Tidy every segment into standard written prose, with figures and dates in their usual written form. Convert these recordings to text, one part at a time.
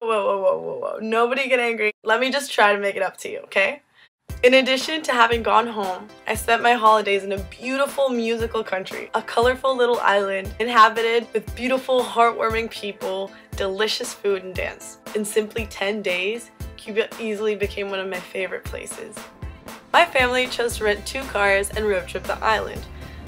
Whoa, whoa, whoa, whoa, whoa. Nobody get angry. Let me just try to make it up to you, okay? In addition to having gone home, I spent my holidays in a beautiful musical country, a colorful little island inhabited with beautiful, heartwarming people, delicious food, and dance. In simply 10 days, Cuba easily became one of my favorite places. My family chose to rent 2 cars and road trip the island.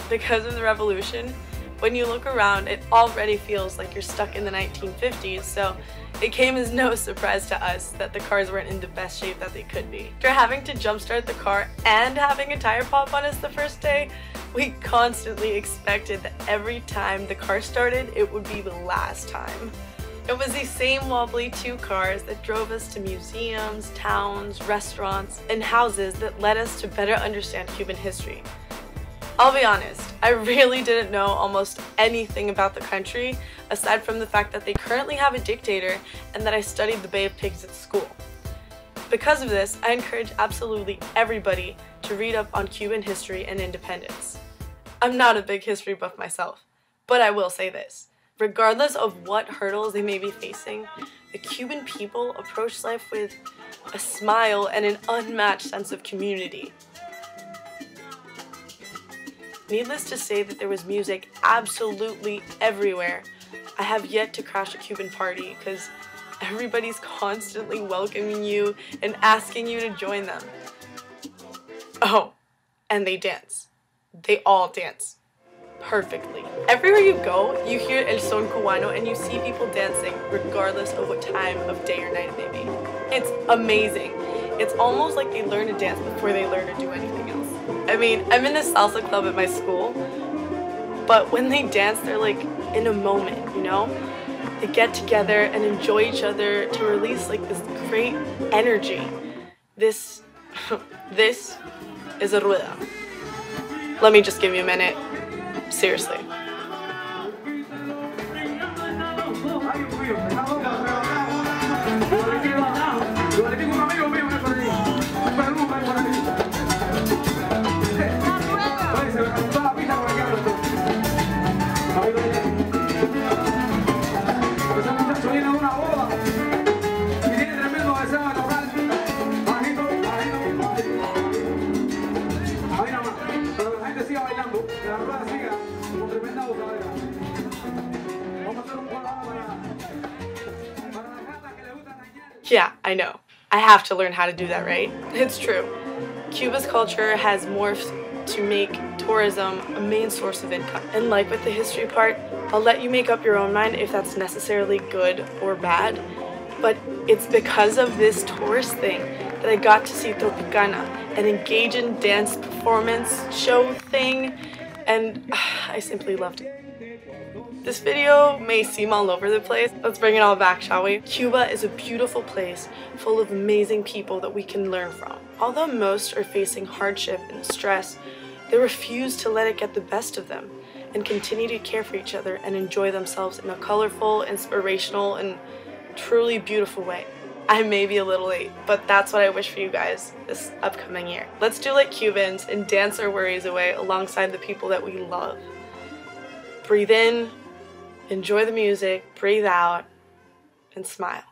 Because of the revolution, when you look around, it already feels like you're stuck in the 1950s, so it came as no surprise to us that the cars weren't in the best shape that they could be. After having to jumpstart the car and having a tire pop on us the first day, we constantly expected that every time the car started, it would be the last time. It was these same wobbly 2 cars that drove us to museums, towns, restaurants, and houses that led us to better understand Cuban history. I'll be honest, I really didn't know almost anything about the country aside from the fact that they currently have a dictator and that I studied the Bay of Pigs at school. Because of this, I encourage absolutely everybody to read up on Cuban history and independence. I'm not a big history buff myself, but I will say this. Regardless of what hurdles they may be facing, the Cuban people approach life with a smile and an unmatched sense of community. Needless to say that there was music absolutely everywhere. I have yet to crash a Cuban party because everybody's constantly welcoming you and asking you to join them. Oh, and they dance. They all dance. Perfectly. Everywhere you go, you hear El Son Cubano and you see people dancing regardless of what time of day or night it may be. It's amazing. It's almost like they learn to dance before they learn to do anything else. I mean, I'm in the salsa club at my school, but when they dance, they're like in a moment, you know? They get together and enjoy each other to release like this great energy. This is a rueda. Let me just give you a minute. Seriously. Yeah, I know. I have to learn how to do that, right? It's true. Cuba's culture has morphed to make tourism a main source of income. And like with the history part, I'll let you make up your own mind if that's necessarily good or bad. But it's because of this tourist thing that I got to see Tropicana, an engage in dance performance show thing, and I simply loved it. This video may seem all over the place. Let's bring it all back, shall we? Cuba is a beautiful place full of amazing people that we can learn from. Although most are facing hardship and stress, they refuse to let it get the best of them and continue to care for each other and enjoy themselves in a colorful, inspirational, and truly beautiful way. I may be a little late, but that's what I wish for you guys this upcoming year. Let's do like Cubans and dance our worries away alongside the people that we love. Breathe in, enjoy the music, breathe out, and smile.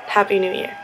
Happy New Year.